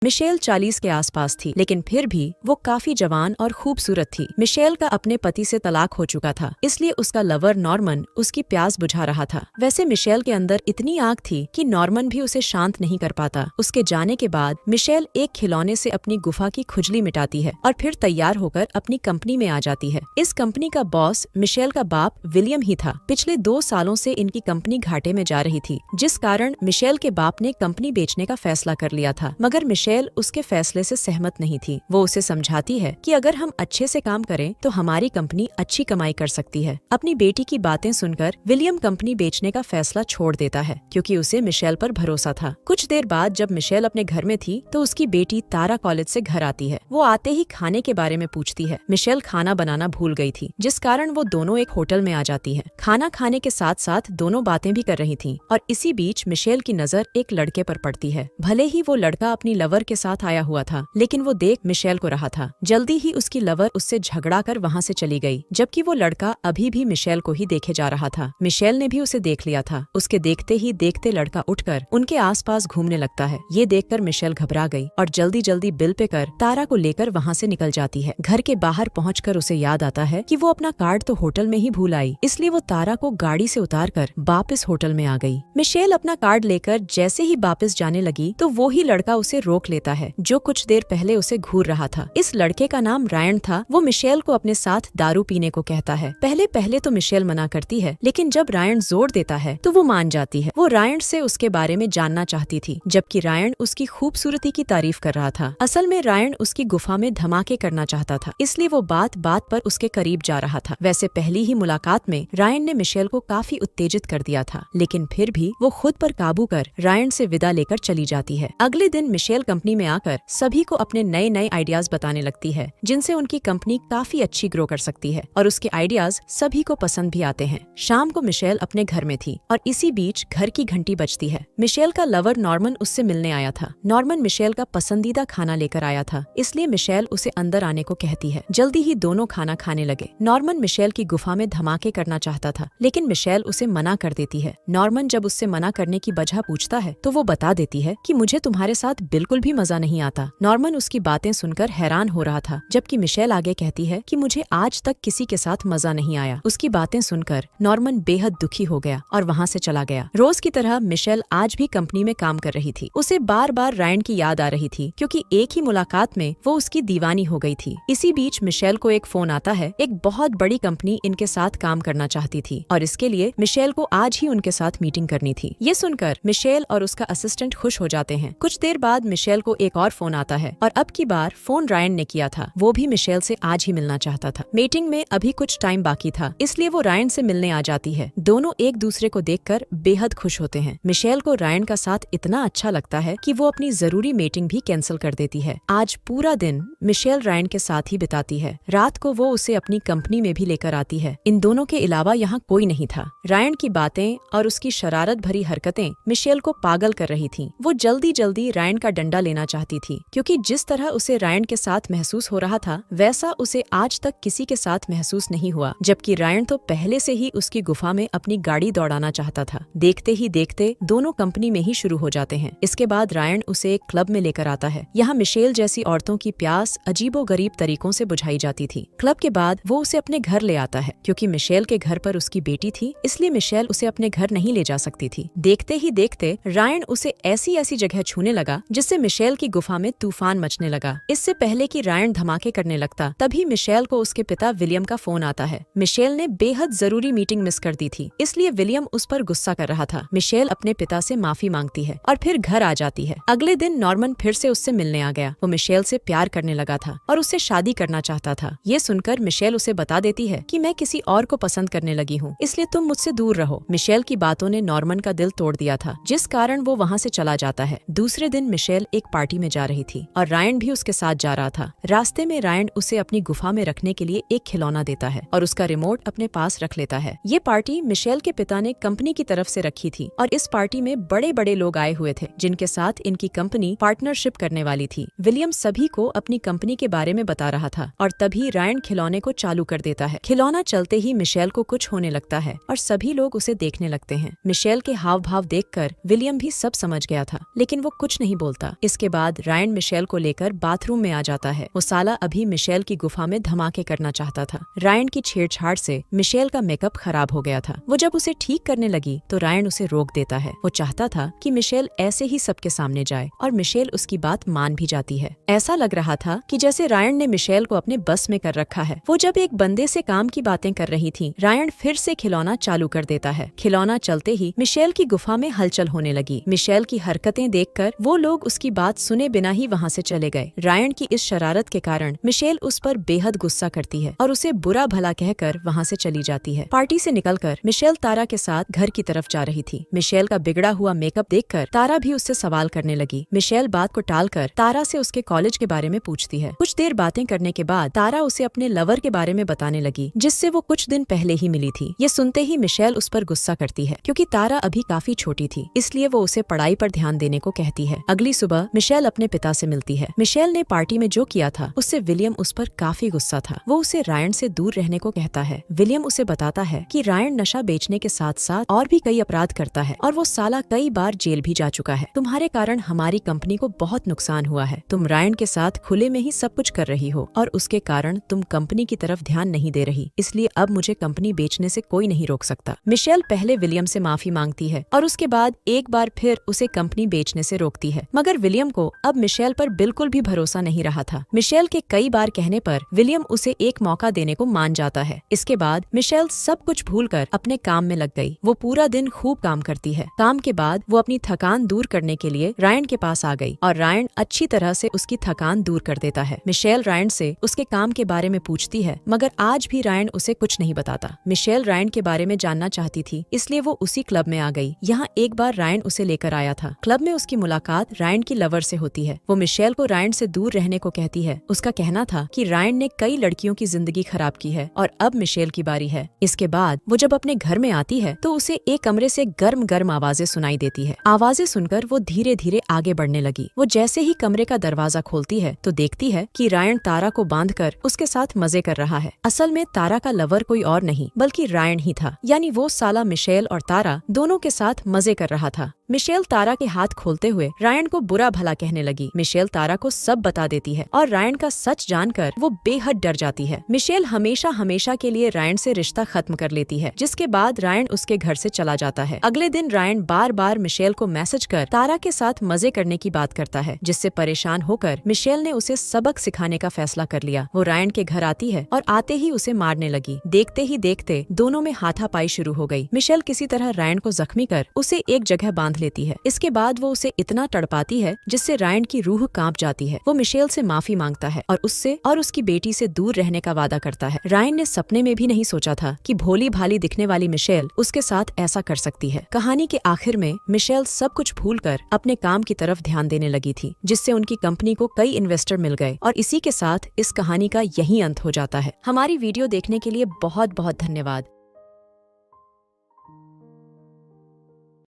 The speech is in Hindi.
मिशेल 40 के आसपास थी, लेकिन फिर भी वो काफी जवान और खूबसूरत थी। मिशेल का अपने पति से तलाक हो चुका था, इसलिए उसका लवर नॉर्मन उसकी प्यास बुझा रहा था। वैसे मिशेल के अंदर इतनी आग थी कि नॉर्मन भी उसे शांत नहीं कर पाता। उसके जाने के बाद मिशेल एक खिलौने से अपनी गुफा की खुजली मिटाती है और फिर तैयार होकर अपनी कंपनी में आ जाती है। इस कंपनी का बॉस मिशेल का बाप विलियम ही था। पिछले 2 सालों से इनकी कंपनी घाटे में जा रही थी, जिस कारण मिशेल के बाप ने कंपनी बेचने का फैसला कर लिया था। मगर मिशेल उसके फैसले से सहमत नहीं थी। वो उसे समझाती है कि अगर हम अच्छे से काम करें तो हमारी कंपनी अच्छी कमाई कर सकती है। अपनी बेटी की बातें सुनकर विलियम कंपनी बेचने का फैसला छोड़ देता है, क्योंकि उसे मिशेल पर भरोसा था। कुछ देर बाद जब मिशेल अपने घर में थी तो उसकी बेटी तारा कॉलेज से घर आती है। वो आते ही खाने के बारे में पूछती है। मिशेल खाना बनाना भूल गई थी, जिस कारण वो दोनों एक होटल में आ जाती है। खाना खाने के साथ साथ दोनों बातें भी कर रही थीं, और इसी बीच मिशेल की नजर एक लड़के पर पड़ती है। भले ही वो लड़का अपनी लवर के साथ आया हुआ था, लेकिन वो देख मिशेल को रहा था। जल्दी ही उसकी लवर उससे झगड़ा कर वहाँ से चली गई, जबकि वो लड़का अभी भी मिशेल को ही देखे जा रहा था। मिशेल ने भी उसे देख लिया था। उसके देखते ही देखते लड़का उठकर उनके आसपास घूमने लगता है। ये देखकर मिशेल घबरा गई और जल्दी जल्दी बिल पे कर तारा को लेकर वहाँ से निकल जाती है। घर के बाहर पहुँचकर उसे याद आता है कि वो अपना कार्ड तो होटल में ही भूल आई, इसलिए वो तारा को गाड़ी से उतार कर वापस होटल में आ गई। मिशेल अपना कार्ड लेकर जैसे ही वापस जाने लगी तो वो ही लड़का उसे रोक लेता है, जो कुछ देर पहले उसे घूर रहा था। इस लड़के का नाम रायन था। वो मिशेल को अपने साथ दारू पीने को कहता है। पहले पहले तो मिशेल मना करती है, लेकिन जब रायन जोर देता है तो वो मान जाती है। वो रायन से उसके बारे में जानना चाहती थी, जबकि रायन उसकी खूबसूरती की तारीफ कर रहा था। असल में रायन उसकी गुफा में धमाके करना चाहता था, इसलिए वो बात बात पर उसके करीब जा रहा था। वैसे पहली ही मुलाकात में रायन ने मिशेल को काफी उत्तेजित कर दिया था, लेकिन फिर भी वो खुद पर काबू कर रायन से विदा लेकर चली जाती है। अगले दिन मिशेल कंपनी में आकर सभी को अपने नए नए आइडियाज बताने लगती है, जिनसे उनकी कंपनी काफी अच्छी ग्रो कर सकती है, और उसके आइडियाज सभी को पसंद भी आते हैं। शाम को मिशेल अपने घर में थी और इसी बीच घर की घंटी बजती है। मिशेल का लवर नॉर्मन उससे मिलने आया था। नॉर्मन मिशेल का पसंदीदा खाना लेकर आया था, इसलिए मिशेल उसे अंदर आने को कहती है। जल्दी ही दोनों खाना खाने लगे। नॉर्मन मिशेल की गुफा में धमाके करना चाहता था, लेकिन मिशेल उसे मना कर देती है। नॉर्मन जब उससे मना करने की वजह पूछता है तो वो बता देती है कि मुझे तुम्हारे साथ बिल्कुल भी मजा नहीं आता। नॉर्मन उसकी बातें सुनकर हैरान हो रहा था, जबकि मिशेल आगे कहती है कि मुझे आज तक किसी के साथ मजा नहीं आया। उसकी बातें सुनकर नॉर्मन बेहद दुखी हो गया और वहाँ से चला गया। रोज की तरह मिशेल आज भी कंपनी में काम कर रही थी। उसे बार बार रायन की याद आ रही थी, क्योंकि एक ही मुलाकात में वो उसकी दीवानी हो गई थी। इसी बीच मिशेल को एक फोन आता है। एक बहुत बड़ी कंपनी इनके साथ काम करना चाहती थी, और इसके लिए मिशेल को आज ही उनके साथ मीटिंग करनी थी। ये सुनकर मिशेल और उसका असिस्टेंट खुश हो जाते हैं। कुछ देर बाद मिशेल को एक और फोन आता है, और अब की बार फोन रायन ने किया था। वो भी मिशेल से आज ही मिलना चाहता था। मीटिंग में अभी कुछ टाइम बाकी था, इसलिए वो रायन से मिलने आ जाती है। दोनों एक दूसरे को देखकर बेहद खुश होते हैं। मिशेल को रायन का साथ इतना अच्छा लगता है कि वो अपनी जरूरी मीटिंग भी कैंसिल कर देती है। आज पूरा दिन मिशेल रायन के साथ ही बिताती है। रात को वो उसे अपनी कंपनी में भी लेकर आती है। इन दोनों के अलावा यहाँ कोई नहीं था। रायन की बातें और उसकी शरारत भरी हरकतें मिशेल को पागल कर रही थी। वो जल्दी जल्दी रायन का डंडा लेना चाहती थी, क्योंकि जिस तरह उसे रायन के साथ महसूस हो रहा था वैसा उसे आज तक किसी के साथ महसूस नहीं हुआ। जबकि रायन तो पहले से ही उसकी गुफा में अपनी गाड़ी दौड़ाना चाहता था। देखते ही देखते दोनों कंपनी में ही शुरू हो जाते हैं। इसके बाद रायन उसे एक क्लब में लेकर आता है। यहाँ मिशेल जैसी औरतों की प्यास अजीबोगरीब तरीकों से बुझाई जाती थी। क्लब के बाद वो उसे अपने घर ले आता है, क्योंकि मिशेल के घर पर उसकी बेटी थी, इसलिए मिशेल उसे अपने घर नहीं ले जा सकती थी। देखते ही देखते रायन उसे ऐसी ऐसी जगह छूने लगा जिससे मिशेल की गुफा में तूफान मचने लगा। इससे पहले कि रायन धमाके करने लगता, तभी मिशेल को उसके पिता विलियम का फोन आता है। मिशेल ने बेहद जरूरी मीटिंग मिस कर दी थी, इसलिए विलियम उस पर गुस्सा कर रहा था। मिशेल अपने पिता से माफी मांगती है और फिर घर आ जाती है। अगले दिन नॉर्मन फिर से उससे मिलने आ गया। वो मिशेल से प्यार करने लगा था और उससे शादी करना चाहता था। ये सुनकर मिशेल उसे बता देती है कि मैं किसी और को पसंद करने लगी हूँ, इसलिए तुम मुझसे दूर रहो। मिशेल की बातों ने नॉर्मन का दिल तोड़ दिया था, जिस कारण वो वहाँ से चला जाता है। दूसरे दिन मिशेल एक पार्टी में जा रही थी और रायन भी उसके साथ जा रहा था। रास्ते में रायन उसे अपनी गुफा में रखने के लिए एक खिलौना देता है और उसका रिमोट अपने पास रख लेता है। ये पार्टी मिशेल के पिता ने कंपनी की तरफ से रखी थी, और इस पार्टी में बड़े बड़े लोग आए हुए थे, जिनके साथ इनकी कंपनी पार्टनरशिप करने वाली थी। विलियम सभी को अपनी कंपनी के बारे में बता रहा था, और तभी रायन खिलौने को चालू कर देता है। खिलौना चलते ही मिशेल को कुछ होने लगता है और सभी लोग उसे देखने लगते हैं। मिशेल के हाव भाव देखकर विलियम भी सब समझ गया था, लेकिन वो कुछ नहीं बोलता। इसके बाद रायन मिशेल को लेकर बाथरूम में आ जाता है। वो साला अभी मिशेल की गुफा में धमाके करना चाहता था। रायन की छेड़छाड़ से मिशेल का मेकअप खराब हो गया था। वो जब उसे ठीक करने लगी तो रायन उसे रोक देता है। वो चाहता था कि मिशेल ऐसे ही सबके सामने जाए और मिशेल उसकी बात मान भी जाती है। ऐसा लग रहा था कि जैसे रायन ने मिशेल को अपने बस में कर रखा है। वो जब एक बंदे से काम की बातें कर रही थी, रायन फिर से खिलौना चालू कर देता है। खिलौना चलते ही मिशेल की गुफा में हलचल होने लगी। मिशेल की हरकतें देखकर वो लोग उसकी बात सुने बिना ही वहाँ से चले गए। रायन की इस शरारत के कारण मिशेल उस पर बेहद गुस्सा करती है और उसे बुरा भला कहकर वहाँ से चली जाती है। पार्टी से निकलकर मिशेल तारा के साथ घर की तरफ जा रही थी। मिशेल का बिगड़ा हुआ मेकअप देखकर तारा भी उससे सवाल करने लगी। मिशेल बात को टालकर तारा से उसके कॉलेज के बारे में पूछती है। कुछ देर बातें करने के बाद तारा उसे अपने लवर के बारे में बताने लगी, जिससे वो कुछ दिन पहले ही मिली थी। ये सुनते ही मिशेल उस पर गुस्सा करती है, क्योंकि तारा अभी काफी छोटी थी, इसलिए वो उसे पढ़ाई पर ध्यान देने को कहती है। अगली सुबह मिशेल अपने पिता से मिलती है। मिशेल ने पार्टी में जो किया था उससे विलियम उस पर काफी गुस्सा था। वो उसे रायन से दूर रहने को कहता है। विलियम उसे बताता है कि रायन नशा बेचने के साथ साथ और भी कई अपराध करता है और वो साला कई बार जेल भी जा चुका है। तुम्हारे कारण हमारी कंपनी को बहुत नुकसान हुआ है। तुम रायन के साथ खुले में ही सब कुछ कर रही हो और उसके कारण तुम कंपनी की तरफ ध्यान नहीं दे रही, इसलिए अब मुझे कंपनी बेचने से कोई नहीं रोक सकता। मिशेल पहले विलियम से माफी मांगती है और उसके बाद एक बार फिर उसे कंपनी बेचने से रोकती है, मगर विलियम को अब मिशेल पर बिल्कुल भी भरोसा नहीं रहा था। मिशेल के कई बार कहने पर विलियम उसे एक मौका देने को मान जाता है। इसके बाद मिशेल सब कुछ भूलकर अपने काम में लग गई। वो पूरा दिन खूब काम करती है। काम के बाद वो अपनी थकान दूर करने के लिए रायन के पास आ गई और रायन अच्छी तरह से उसकी थकान दूर कर देता है। मिशेल रायन से उसके काम के बारे में पूछती है, मगर आज भी रायन उसे कुछ नहीं बताता। मिशेल रायन के बारे में जानना चाहती थी, इसलिए वो उसी क्लब में आ गई। यहाँ एक बार रायन उसे लेकर आया था। क्लब में उसकी मुलाकात रायन की लवर से होती है। वो मिशेल को रायन से दूर रहने को कहती है। उसका कहना था कि रायन ने कई लड़कियों की जिंदगी खराब की है और अब मिशेल की बारी है। इसके बाद वो जब अपने घर में आती है तो उसे एक कमरे से गर्म गर्म आवाजें सुनाई देती है। आवाजें सुनकर वो धीरे धीरे आगे बढ़ने लगी। वो जैसे ही कमरे का दरवाजा खोलती है तो देखती है कि रायन तारा को बांधकर उसके साथ मजे कर रहा है। असल में तारा का लवर कोई और नहीं बल्कि रायन ही था, यानी वो साला मिशेल और तारा दोनों के साथ मजे कर रहा था। मिशेल तारा के हाथ खोलते हुए रायन को बुरा भला कहने लगी। मिशेल तारा को सब बता देती है और रायन का सच जानकर वो बेहद डर जाती है। मिशेल हमेशा हमेशा के लिए रायन से रिश्ता खत्म कर लेती है, जिसके बाद रायन उसके घर से चला जाता है। अगले दिन रायन बार बार मिशेल को मैसेज कर तारा के साथ मजे करने की बात करता है, जिससे परेशान होकर मिशेल ने उसे सबक सिखाने का फैसला कर लिया। वो रायन के घर आती है और आते ही उसे मारने लगी। देखते ही देखते दोनों में हाथापाई शुरू हो गई। मिशेल किसी तरह रायन को जख्मी कर उसे एक जगह बांध लेती है। इसके बाद वो उसे इतना तड़पाती है जिससे रायन की रूह कांप जाती है। वो मिशेल से माफी मांगता है और उससे और उसकी बेटी से दूर रहने का वादा करता है। रायन ने सपने में भी नहीं सोचा था कि भोली भाली दिखने वाली मिशेल उसके साथ ऐसा कर सकती है। कहानी के आखिर में मिशेल सब कुछ भूलकर अपने काम की तरफ ध्यान देने लगी थी, जिससे उनकी कंपनी को कई इन्वेस्टर मिल गए और इसी के साथ इस कहानी का यही अंत हो जाता है। हमारी वीडियो देखने के लिए बहुत बहुत धन्यवाद।